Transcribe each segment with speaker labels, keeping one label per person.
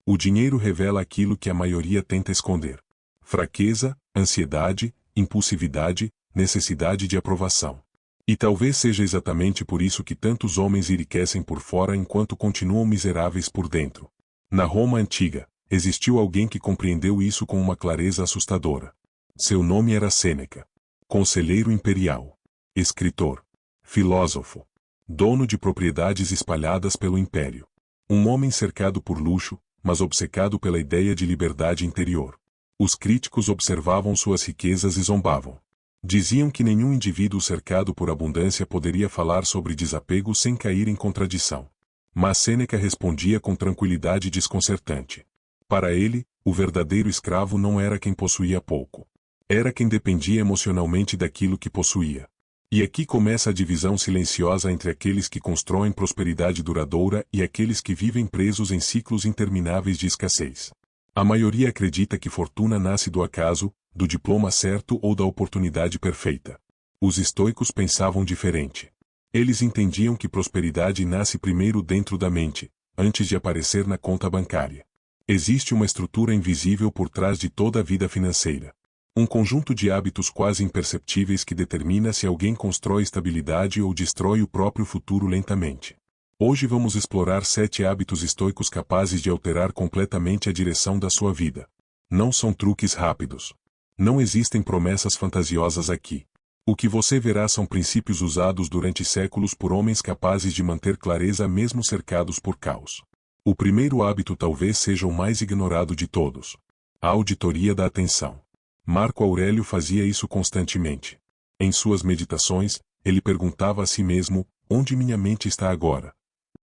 Speaker 1: O dinheiro revela aquilo que a maioria tenta esconder: fraqueza, ansiedade, impulsividade, necessidade de aprovação. E talvez seja exatamente por isso que tantos homens enriquecem por fora enquanto continuam miseráveis por dentro. Na Roma antiga, existiu alguém que compreendeu isso com uma clareza assustadora. Seu nome era Sêneca. Conselheiro imperial, escritor, filósofo, dono de propriedades espalhadas pelo império. Um homem cercado por luxo, mas obcecado pela ideia de liberdade interior. Os críticos observavam suas riquezas e zombavam. Diziam que nenhum indivíduo cercado por abundância poderia falar sobre desapego sem cair em contradição. Mas Sêneca respondia com tranquilidade desconcertante. Para ele, o verdadeiro escravo não era quem possuía pouco. Era quem dependia emocionalmente daquilo que possuía. E aqui começa a divisão silenciosa entre aqueles que constroem prosperidade duradoura e aqueles que vivem presos em ciclos intermináveis de escassez. A maioria acredita que fortuna nasce do acaso, do diploma certo ou da oportunidade perfeita. Os estoicos pensavam diferente. Eles entendiam que prosperidade nasce primeiro dentro da mente, antes de aparecer na conta bancária. Existe uma estrutura invisível por trás de toda a vida financeira. Um conjunto de hábitos quase imperceptíveis que determina se alguém constrói estabilidade ou destrói o próprio futuro lentamente. Hoje vamos explorar 7 hábitos estoicos capazes de alterar completamente a direção da sua vida. Não são truques rápidos. Não existem promessas fantasiosas aqui. O que você verá são princípios usados durante séculos por homens capazes de manter clareza mesmo cercados por caos. O primeiro hábito talvez seja o mais ignorado de todos: a auditoria da atenção. Marco Aurélio fazia isso constantemente. Em suas meditações, ele perguntava a si mesmo: onde minha mente está agora?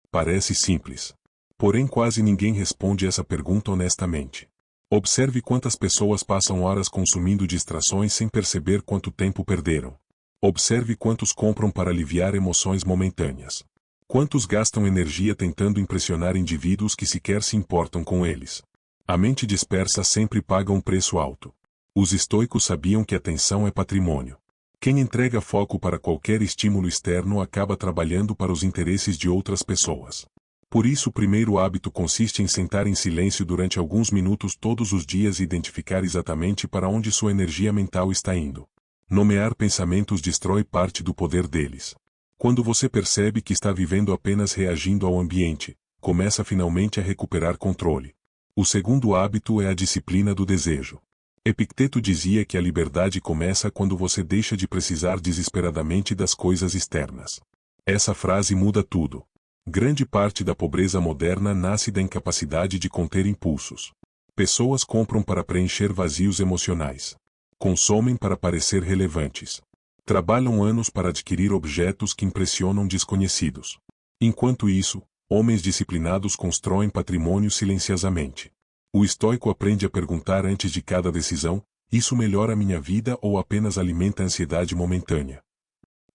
Speaker 1: Parece simples. Porém quase ninguém responde essa pergunta honestamente. Observe quantas pessoas passam horas consumindo distrações sem perceber quanto tempo perderam. Observe quantos compram para aliviar emoções momentâneas. Quantos gastam energia tentando impressionar indivíduos que sequer se importam com eles. A mente dispersa sempre paga um preço alto. Os estoicos sabiam que a atenção é patrimônio. Quem entrega foco para qualquer estímulo externo acaba trabalhando para os interesses de outras pessoas. Por isso o primeiro hábito consiste em sentar em silêncio durante alguns minutos todos os dias e identificar exatamente para onde sua energia mental está indo. Nomear pensamentos destrói parte do poder deles. Quando você percebe que está vivendo apenas reagindo ao ambiente, começa finalmente a recuperar controle. O segundo hábito é a disciplina do desejo. Epicteto dizia que a liberdade começa quando você deixa de precisar desesperadamente das coisas externas. Essa frase muda tudo. Grande parte da pobreza moderna nasce da incapacidade de conter impulsos. Pessoas compram para preencher vazios emocionais. Consomem para parecer relevantes. Trabalham anos para adquirir objetos que impressionam desconhecidos. Enquanto isso, homens disciplinados constroem patrimônio silenciosamente. O estoico aprende a perguntar antes de cada decisão: isso melhora minha vida ou apenas alimenta a ansiedade momentânea?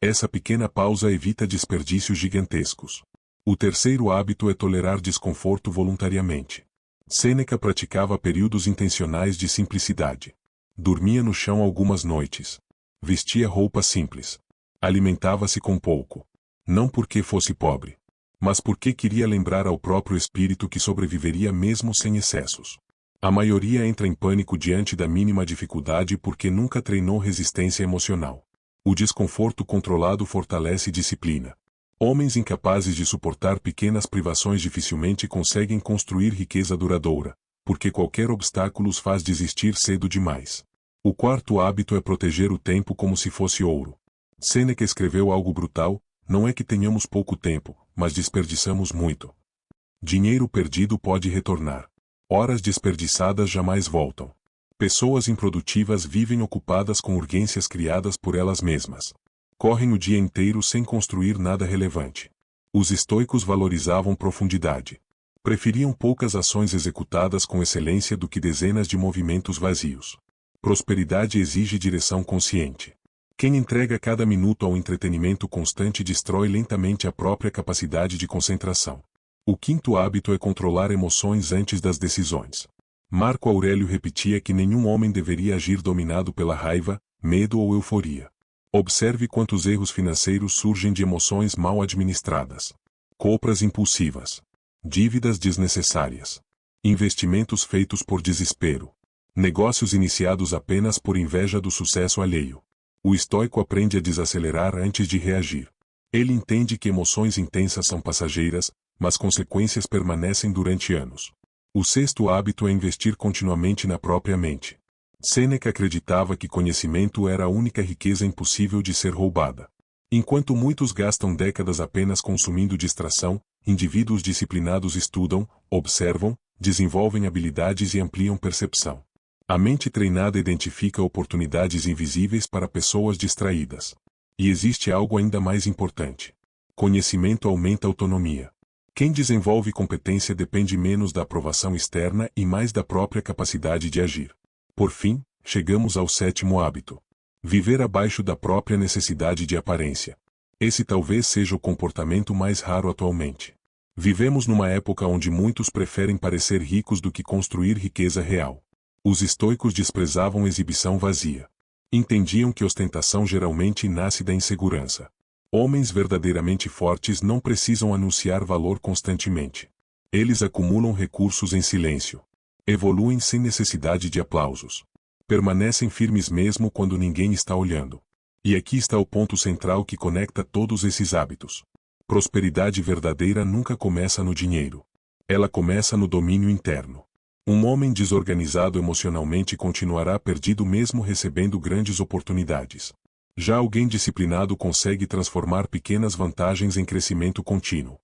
Speaker 1: Essa pequena pausa evita desperdícios gigantescos. O terceiro hábito é tolerar desconforto voluntariamente. Sêneca praticava períodos intencionais de simplicidade. Dormia no chão algumas noites. Vestia roupas simples. Alimentava-se com pouco. Não porque fosse pobre, mas porque queria lembrar ao próprio espírito que sobreviveria mesmo sem excessos. A maioria entra em pânico diante da mínima dificuldade porque nunca treinou resistência emocional. O desconforto controlado fortalece disciplina. Homens incapazes de suportar pequenas privações dificilmente conseguem construir riqueza duradoura, porque qualquer obstáculo os faz desistir cedo demais. O quarto hábito é proteger o tempo como se fosse ouro. Sêneca escreveu algo brutal: não é que tenhamos pouco tempo, mas desperdiçamos muito. Dinheiro perdido pode retornar. Horas desperdiçadas jamais voltam. Pessoas improdutivas vivem ocupadas com urgências criadas por elas mesmas. Correm o dia inteiro sem construir nada relevante. Os estoicos valorizavam profundidade. Preferiam poucas ações executadas com excelência do que dezenas de movimentos vazios. Prosperidade exige direção consciente. Quem entrega cada minuto ao entretenimento constante destrói lentamente a própria capacidade de concentração. O quinto hábito é controlar emoções antes das decisões. Marco Aurélio repetia que nenhum homem deveria agir dominado pela raiva, medo ou euforia. Observe quantos erros financeiros surgem de emoções mal administradas. Compras impulsivas. Dívidas desnecessárias. Investimentos feitos por desespero. Negócios iniciados apenas por inveja do sucesso alheio. O estoico aprende a desacelerar antes de reagir. Ele entende que emoções intensas são passageiras, mas consequências permanecem durante anos. O sexto hábito é investir continuamente na própria mente. Sêneca acreditava que conhecimento era a única riqueza impossível de ser roubada. Enquanto muitos gastam décadas apenas consumindo distração, indivíduos disciplinados estudam, observam, desenvolvem habilidades e ampliam percepção. A mente treinada identifica oportunidades invisíveis para pessoas distraídas. E existe algo ainda mais importante. Conhecimento aumenta a autonomia. Quem desenvolve competência depende menos da aprovação externa e mais da própria capacidade de agir. Por fim, chegamos ao sétimo hábito. Viver abaixo da própria necessidade de aparência. Esse talvez seja o comportamento mais raro atualmente. Vivemos numa época onde muitos preferem parecer ricos do que construir riqueza real. Os estoicos desprezavam exibição vazia. Entendiam que ostentação geralmente nasce da insegurança. Homens verdadeiramente fortes não precisam anunciar valor constantemente. Eles acumulam recursos em silêncio. Evoluem sem necessidade de aplausos. Permanecem firmes mesmo quando ninguém está olhando. E aqui está o ponto central que conecta todos esses hábitos. Prosperidade verdadeira nunca começa no dinheiro. Ela começa no domínio interno. Um homem desorganizado emocionalmente continuará perdido mesmo recebendo grandes oportunidades. Já alguém disciplinado consegue transformar pequenas vantagens em crescimento contínuo.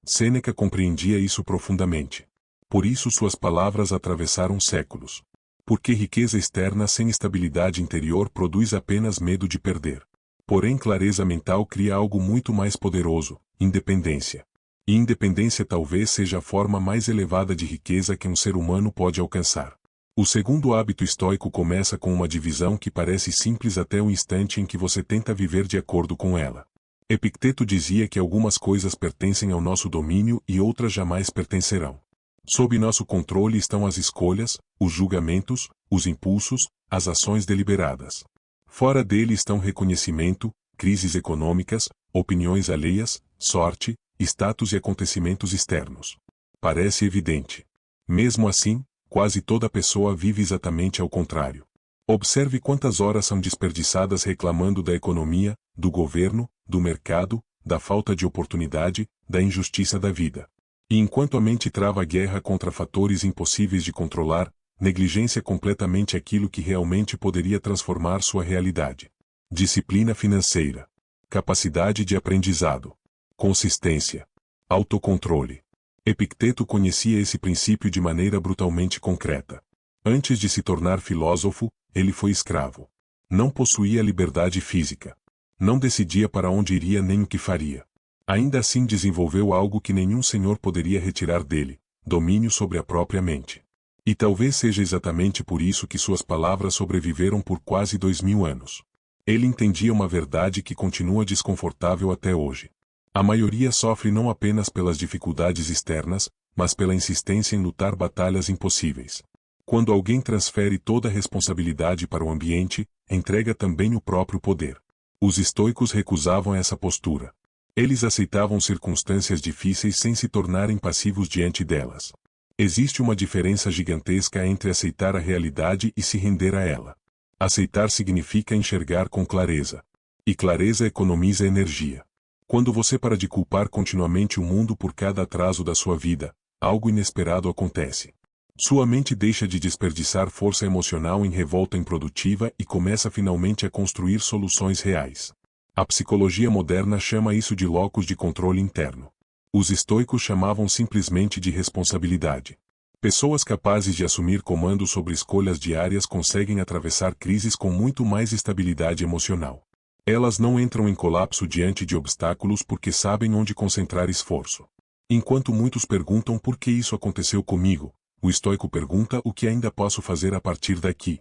Speaker 1: Sêneca compreendia isso profundamente. Por isso suas palavras atravessaram séculos. Porque riqueza externa sem estabilidade interior produz apenas medo de perder. Porém, clareza mental cria algo muito mais poderoso: independência. E independência talvez seja a forma mais elevada de riqueza que um ser humano pode alcançar. O segundo hábito estoico começa com uma divisão que parece simples até o instante em que você tenta viver de acordo com ela. Epicteto dizia que algumas coisas pertencem ao nosso domínio e outras jamais pertencerão. Sob nosso controle estão as escolhas, os julgamentos, os impulsos, as ações deliberadas. Fora dele estão reconhecimento, crises econômicas, opiniões alheias, sorte, status e acontecimentos externos. Parece evidente. Mesmo assim, quase toda pessoa vive exatamente ao contrário. Observe quantas horas são desperdiçadas reclamando da economia, do governo, do mercado, da falta de oportunidade, da injustiça da vida. E enquanto a mente trava a guerra contra fatores impossíveis de controlar, negligencia completamente aquilo que realmente poderia transformar sua realidade. Disciplina financeira. Capacidade de aprendizado. Consistência. Autocontrole. Epicteto conhecia esse princípio de maneira brutalmente concreta. Antes de se tornar filósofo, ele foi escravo. Não possuía liberdade física. Não decidia para onde iria nem o que faria. Ainda assim desenvolveu algo que nenhum senhor poderia retirar dele: domínio sobre a própria mente. E talvez seja exatamente por isso que suas palavras sobreviveram por quase 2000 anos. Ele entendia uma verdade que continua desconfortável até hoje. A maioria sofre não apenas pelas dificuldades externas, mas pela insistência em lutar batalhas impossíveis. Quando alguém transfere toda a responsabilidade para o ambiente, entrega também o próprio poder. Os estoicos recusavam essa postura. Eles aceitavam circunstâncias difíceis sem se tornarem passivos diante delas. Existe uma diferença gigantesca entre aceitar a realidade e se render a ela. Aceitar significa enxergar com clareza. E clareza economiza energia. Quando você para de culpar continuamente o mundo por cada atraso da sua vida, algo inesperado acontece. Sua mente deixa de desperdiçar força emocional em revolta improdutiva e começa finalmente a construir soluções reais. A psicologia moderna chama isso de locus de controle interno. Os estoicos chamavam simplesmente de responsabilidade. Pessoas capazes de assumir comando sobre escolhas diárias conseguem atravessar crises com muito mais estabilidade emocional. Elas não entram em colapso diante de obstáculos porque sabem onde concentrar esforço. Enquanto muitos perguntam por que isso aconteceu comigo, o estoico pergunta o que ainda posso fazer a partir daqui.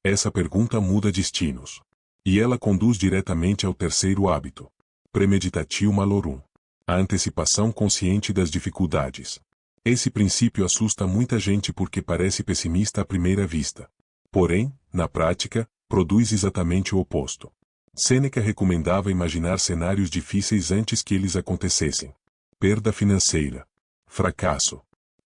Speaker 1: Essa pergunta muda destinos. E ela conduz diretamente ao terceiro hábito. Premeditatio malorum. A antecipação consciente das dificuldades. Esse princípio assusta muita gente porque parece pessimista à primeira vista. Porém, na prática, produz exatamente o oposto. Sêneca recomendava imaginar cenários difíceis antes que eles acontecessem. Perda financeira. Fracasso.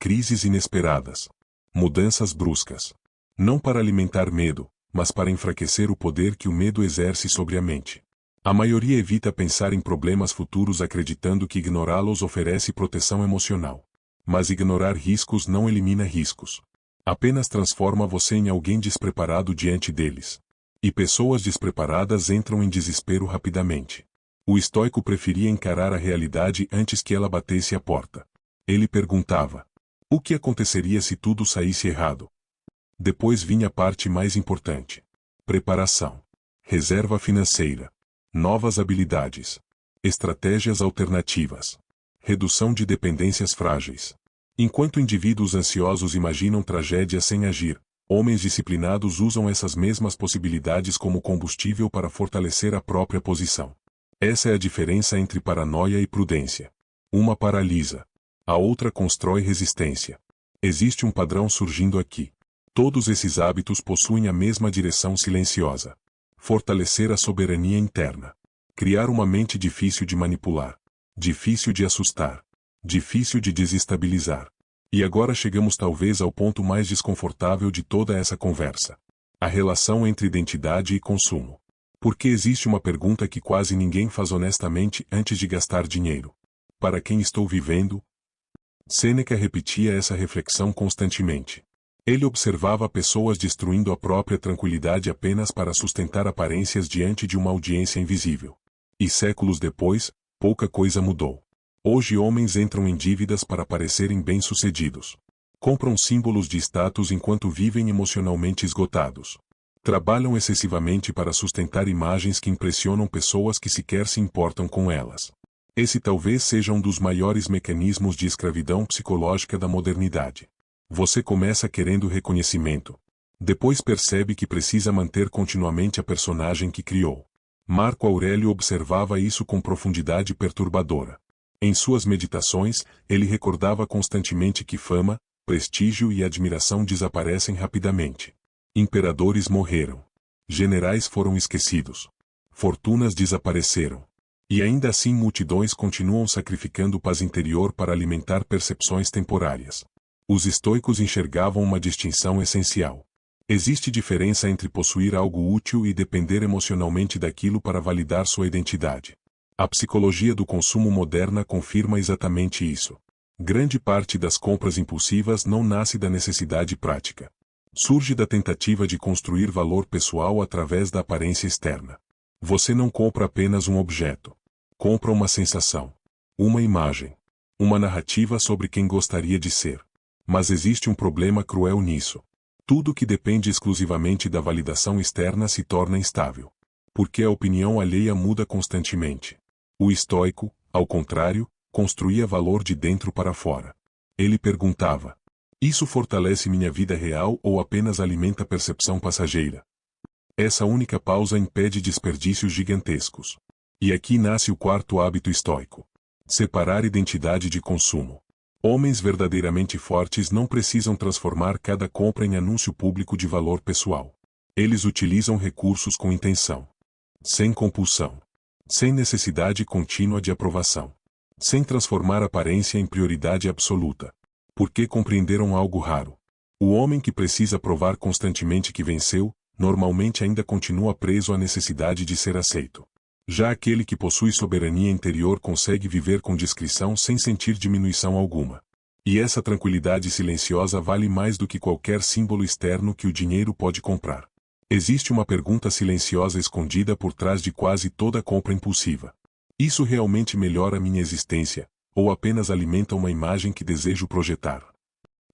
Speaker 1: Crises inesperadas. Mudanças bruscas. Não para alimentar medo, mas para enfraquecer o poder que o medo exerce sobre a mente. A maioria evita pensar em problemas futuros acreditando que ignorá-los oferece proteção emocional. Mas ignorar riscos não elimina riscos. Apenas transforma você em alguém despreparado diante deles. E pessoas despreparadas entram em desespero rapidamente. O estoico preferia encarar a realidade antes que ela batesse à porta. Ele perguntava: o que aconteceria se tudo saísse errado? Depois vinha a parte mais importante. Preparação. Reserva financeira. Novas habilidades. Estratégias alternativas. Redução de dependências frágeis. Enquanto indivíduos ansiosos imaginam tragédias sem agir, homens disciplinados usam essas mesmas possibilidades como combustível para fortalecer a própria posição. Essa é a diferença entre paranoia e prudência. Uma paralisa. A outra constrói resistência. Existe um padrão surgindo aqui. Todos esses hábitos possuem a mesma direção silenciosa. Fortalecer a soberania interna. Criar uma mente difícil de manipular. Difícil de assustar. Difícil de desestabilizar. E agora chegamos talvez ao ponto mais desconfortável de toda essa conversa. A relação entre identidade e consumo. Porque existe uma pergunta que quase ninguém faz honestamente antes de gastar dinheiro. Para quem estou vivendo? Sêneca repetia essa reflexão constantemente. Ele observava pessoas destruindo a própria tranquilidade apenas para sustentar aparências diante de uma audiência invisível. E séculos depois, pouca coisa mudou. Hoje homens entram em dívidas para parecerem bem-sucedidos. Compram símbolos de status enquanto vivem emocionalmente esgotados. Trabalham excessivamente para sustentar imagens que impressionam pessoas que sequer se importam com elas. Esse talvez seja um dos maiores mecanismos de escravidão psicológica da modernidade. Você começa querendo reconhecimento. Depois percebe que precisa manter continuamente a personagem que criou. Marco Aurélio observava isso com profundidade perturbadora. Em suas meditações, ele recordava constantemente que fama, prestígio e admiração desaparecem rapidamente. Imperadores morreram. Generais foram esquecidos. Fortunas desapareceram. E ainda assim multidões continuam sacrificando paz interior para alimentar percepções temporárias. Os estoicos enxergavam uma distinção essencial. Existe diferença entre possuir algo útil e depender emocionalmente daquilo para validar sua identidade. A psicologia do consumo moderna confirma exatamente isso. Grande parte das compras impulsivas não nasce da necessidade prática. Surge da tentativa de construir valor pessoal através da aparência externa. Você não compra apenas um objeto. Compra uma sensação. Uma imagem. Uma narrativa sobre quem gostaria de ser. Mas existe um problema cruel nisso. Tudo que depende exclusivamente da validação externa se torna instável. Porque a opinião alheia muda constantemente. O estoico, ao contrário, construía valor de dentro para fora. Ele perguntava: isso fortalece minha vida real ou apenas alimenta percepção passageira? Essa única pausa impede desperdícios gigantescos. E aqui nasce o quarto hábito estoico: separar identidade de consumo. Homens verdadeiramente fortes não precisam transformar cada compra em anúncio público de valor pessoal. Eles utilizam recursos com intenção. Sem compulsão. Sem necessidade contínua de aprovação. Sem transformar aparência em prioridade absoluta. Porque compreenderam algo raro. O homem que precisa provar constantemente que venceu, normalmente ainda continua preso à necessidade de ser aceito. Já aquele que possui soberania interior consegue viver com discrição sem sentir diminuição alguma. E essa tranquilidade silenciosa vale mais do que qualquer símbolo externo que o dinheiro pode comprar. Existe uma pergunta silenciosa escondida por trás de quase toda compra impulsiva. Isso realmente melhora minha existência, ou apenas alimenta uma imagem que desejo projetar?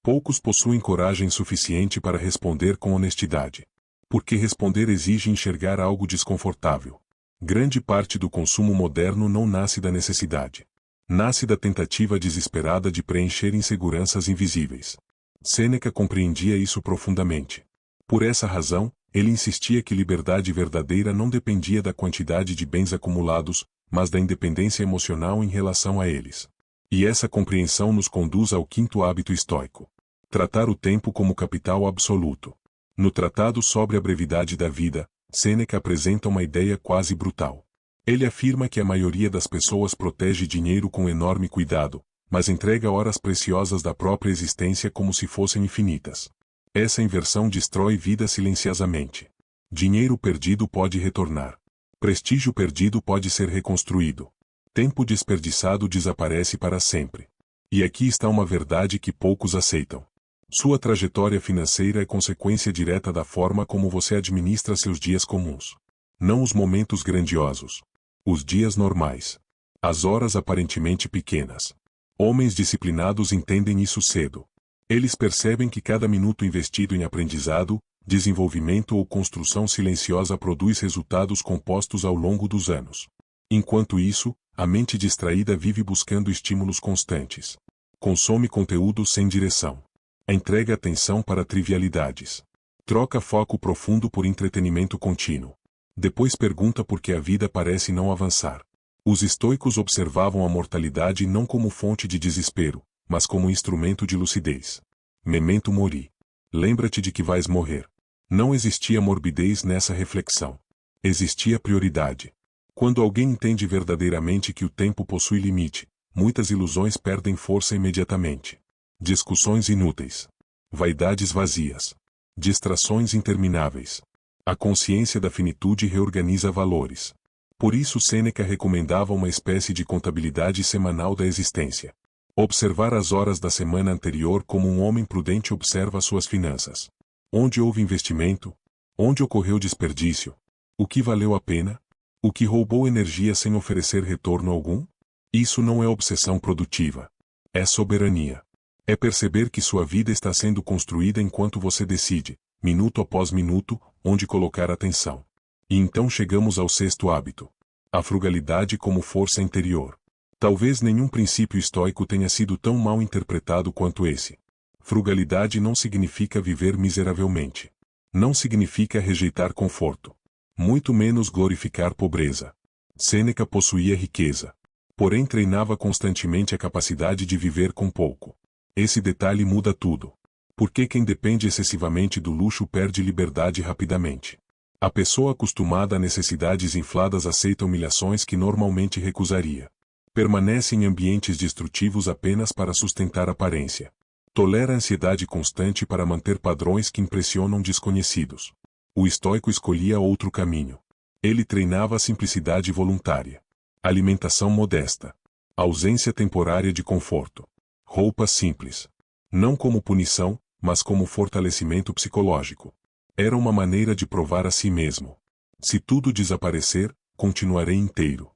Speaker 1: Poucos possuem coragem suficiente para responder com honestidade. Porque responder exige enxergar algo desconfortável. Grande parte do consumo moderno não nasce da necessidade. Nasce da tentativa desesperada de preencher inseguranças invisíveis. Sêneca compreendia isso profundamente. Por essa razão, ele insistia que liberdade verdadeira não dependia da quantidade de bens acumulados, mas da independência emocional em relação a eles. E essa compreensão nos conduz ao quinto hábito estoico: tratar o tempo como capital absoluto. No Tratado sobre a Brevidade da Vida, Sêneca apresenta uma ideia quase brutal. Ele afirma que a maioria das pessoas protege dinheiro com enorme cuidado, mas entrega horas preciosas da própria existência como se fossem infinitas. Essa inversão destrói vida silenciosamente. Dinheiro perdido pode retornar. Prestígio perdido pode ser reconstruído. Tempo desperdiçado desaparece para sempre. E aqui está uma verdade que poucos aceitam. Sua trajetória financeira é consequência direta da forma como você administra seus dias comuns. Não os momentos grandiosos. Os dias normais. As horas aparentemente pequenas. Homens disciplinados entendem isso cedo. Eles percebem que cada minuto investido em aprendizado, desenvolvimento ou construção silenciosa produz resultados compostos ao longo dos anos. Enquanto isso, a mente distraída vive buscando estímulos constantes. Consome conteúdo sem direção. Entrega atenção para trivialidades. Troca foco profundo por entretenimento contínuo. Depois pergunta por que a vida parece não avançar. Os estoicos observavam a mortalidade não como fonte de desespero, mas como instrumento de lucidez. Memento mori. Lembra-te de que vais morrer. Não existia morbidez nessa reflexão. Existia prioridade. Quando alguém entende verdadeiramente que o tempo possui limite, muitas ilusões perdem força imediatamente. Discussões inúteis. Vaidades vazias. Distrações intermináveis. A consciência da finitude reorganiza valores. Por isso Sêneca recomendava uma espécie de contabilidade semanal da existência. Observar as horas da semana anterior como um homem prudente observa suas finanças. Onde houve investimento? Onde ocorreu desperdício? O que valeu a pena? O que roubou energia sem oferecer retorno algum? Isso não é obsessão produtiva. É soberania. É perceber que sua vida está sendo construída enquanto você decide, minuto após minuto, onde colocar atenção. E então chegamos ao sexto hábito. A frugalidade como força interior. Talvez nenhum princípio estoico tenha sido tão mal interpretado quanto esse. Frugalidade não significa viver miseravelmente. Não significa rejeitar conforto. Muito menos glorificar pobreza. Sêneca possuía riqueza. Porém treinava constantemente a capacidade de viver com pouco. Esse detalhe muda tudo. Porque quem depende excessivamente do luxo perde liberdade rapidamente. A pessoa acostumada a necessidades infladas aceita humilhações que normalmente recusaria. Permanece em ambientes destrutivos apenas para sustentar aparência. Tolera ansiedade constante para manter padrões que impressionam desconhecidos. O estoico escolhia outro caminho. Ele treinava a simplicidade voluntária. Alimentação modesta. Ausência temporária de conforto. Roupas simples. Não como punição, mas como fortalecimento psicológico. Era uma maneira de provar a si mesmo. Se tudo desaparecer, continuarei inteiro.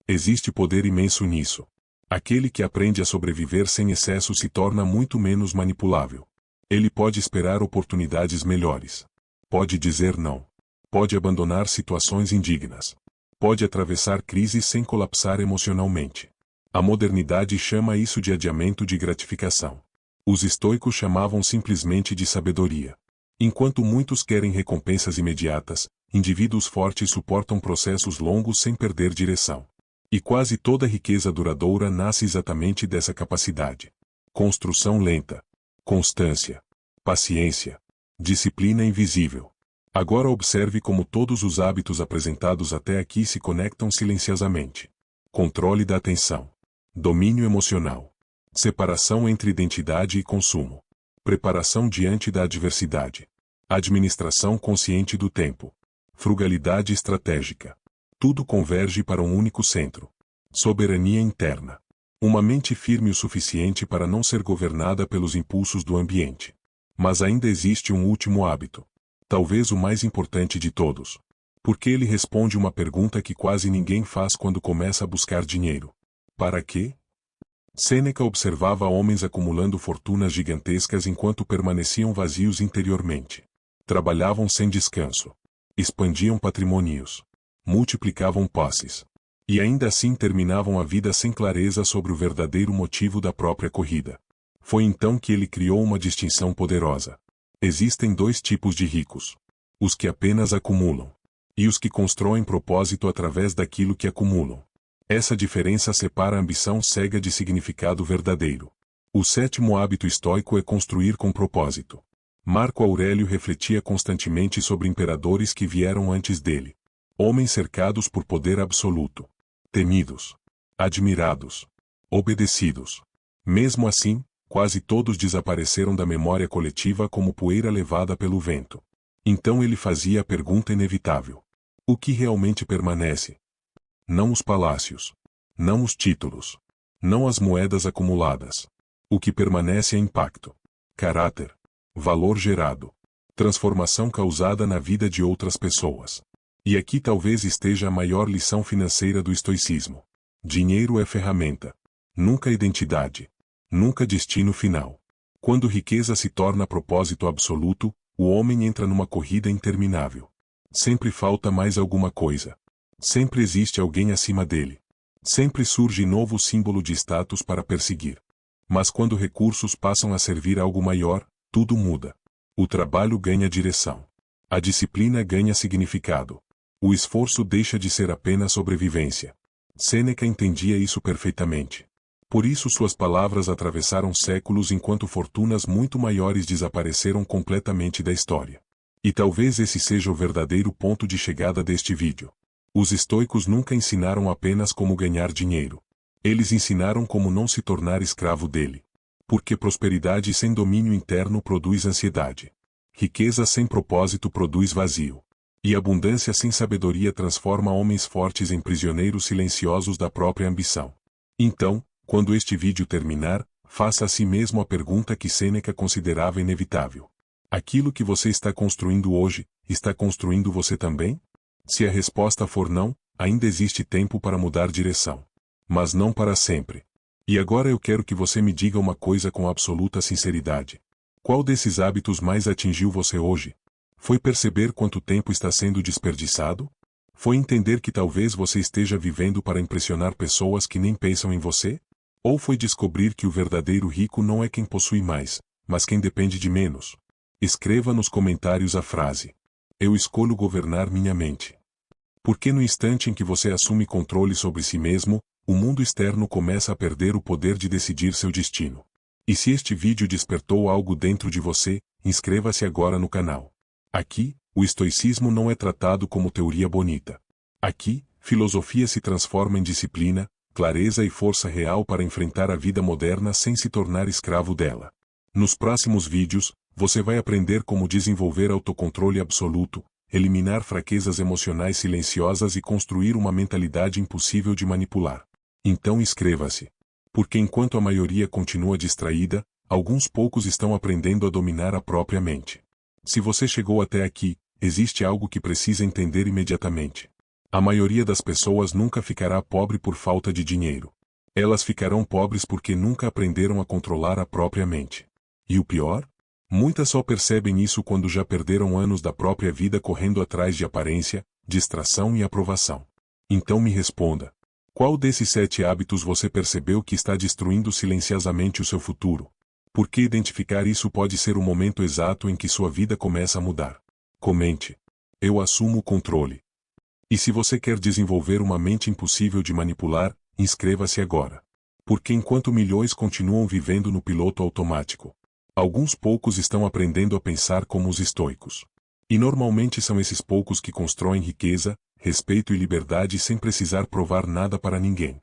Speaker 1: Existe poder imenso nisso. Aquele que aprende a sobreviver sem excesso se torna muito menos manipulável. Ele pode esperar oportunidades melhores. Pode dizer não. Pode abandonar situações indignas. Pode atravessar crises sem colapsar emocionalmente. A modernidade chama isso de adiamento de gratificação. Os estoicos chamavam simplesmente de sabedoria. Enquanto muitos querem recompensas imediatas, indivíduos fortes suportam processos longos sem perder direção. E quase toda riqueza duradoura nasce exatamente dessa capacidade. Construção lenta. Constância. Paciência. Disciplina invisível. Agora observe como todos os hábitos apresentados até aqui se conectam silenciosamente. Controle da atenção. Domínio emocional. Separação entre identidade e consumo. Preparação diante da adversidade. Administração consciente do tempo. Frugalidade estratégica. Tudo converge para um único centro. Soberania interna. Uma mente firme o suficiente para não ser governada pelos impulsos do ambiente. Mas ainda existe um último hábito. Talvez o mais importante de todos. Porque ele responde uma pergunta que quase ninguém faz quando começa a buscar dinheiro. Para quê? Sêneca observava homens acumulando fortunas gigantescas enquanto permaneciam vazios interiormente. Trabalhavam sem descanso. Expandiam patrimônios. Multiplicavam posses. E ainda assim terminavam a vida sem clareza sobre o verdadeiro motivo da própria corrida. Foi então que ele criou uma distinção poderosa. Existem dois tipos de ricos. Os que apenas acumulam. E os que constroem propósito através daquilo que acumulam. Essa diferença separa a ambição cega de significado verdadeiro. O sétimo hábito estoico é construir com propósito. Marco Aurélio refletia constantemente sobre imperadores que vieram antes dele. Homens cercados por poder absoluto. Temidos. Admirados. Obedecidos. Mesmo assim, quase todos desapareceram da memória coletiva como poeira levada pelo vento. Então ele fazia a pergunta inevitável: o que realmente permanece? Não os palácios. Não os títulos. Não as moedas acumuladas. O que permanece é impacto, caráter, valor gerado, transformação causada na vida de outras pessoas. E aqui talvez esteja a maior lição financeira do estoicismo. Dinheiro é ferramenta. Nunca identidade. Nunca destino final. Quando riqueza se torna propósito absoluto, o homem entra numa corrida interminável. Sempre falta mais alguma coisa. Sempre existe alguém acima dele. Sempre surge novo símbolo de status para perseguir. Mas quando recursos passam a servir a algo maior, tudo muda. O trabalho ganha direção. A disciplina ganha significado. O esforço deixa de ser apenas sobrevivência. Sêneca entendia isso perfeitamente. Por isso suas palavras atravessaram séculos enquanto fortunas muito maiores desapareceram completamente da história. E talvez esse seja o verdadeiro ponto de chegada deste vídeo. Os estoicos nunca ensinaram apenas como ganhar dinheiro. Eles ensinaram como não se tornar escravo dele. Porque prosperidade sem domínio interno produz ansiedade. Riqueza sem propósito produz vazio. E abundância sem sabedoria transforma homens fortes em prisioneiros silenciosos da própria ambição. Então, quando este vídeo terminar, faça a si mesmo a pergunta que Sêneca considerava inevitável. Aquilo que você está construindo hoje, está construindo você também? Se a resposta for não, ainda existe tempo para mudar direção. Mas não para sempre. E agora eu quero que você me diga uma coisa com absoluta sinceridade. Qual desses hábitos mais atingiu você hoje? Foi perceber quanto tempo está sendo desperdiçado? Foi entender que talvez você esteja vivendo para impressionar pessoas que nem pensam em você? Ou foi descobrir que o verdadeiro rico não é quem possui mais, mas quem depende de menos? Escreva nos comentários a frase: eu escolho governar minha mente. Porque no instante em que você assume controle sobre si mesmo, o mundo externo começa a perder o poder de decidir seu destino. E se este vídeo despertou algo dentro de você, inscreva-se agora no canal. Aqui, o estoicismo não é tratado como teoria bonita. Aqui, filosofia se transforma em disciplina, clareza e força real para enfrentar a vida moderna sem se tornar escravo dela. Nos próximos vídeos, você vai aprender como desenvolver autocontrole absoluto, eliminar fraquezas emocionais silenciosas e construir uma mentalidade impossível de manipular. Então inscreva-se. Porque enquanto a maioria continua distraída, alguns poucos estão aprendendo a dominar a própria mente. Se você chegou até aqui, existe algo que precisa entender imediatamente. A maioria das pessoas nunca ficará pobre por falta de dinheiro. Elas ficarão pobres porque nunca aprenderam a controlar a própria mente. E o pior? Muitas só percebem isso quando já perderam anos da própria vida correndo atrás de aparência, distração e aprovação. Então me responda. Qual desses 7 hábitos você percebeu que está destruindo silenciosamente o seu futuro? Porque identificar isso pode ser o momento exato em que sua vida começa a mudar. Comente. Eu assumo o controle. E se você quer desenvolver uma mente impossível de manipular, inscreva-se agora. Porque enquanto milhões continuam vivendo no piloto automático, alguns poucos estão aprendendo a pensar como os estoicos. E normalmente são esses poucos que constroem riqueza, respeito e liberdade sem precisar provar nada para ninguém.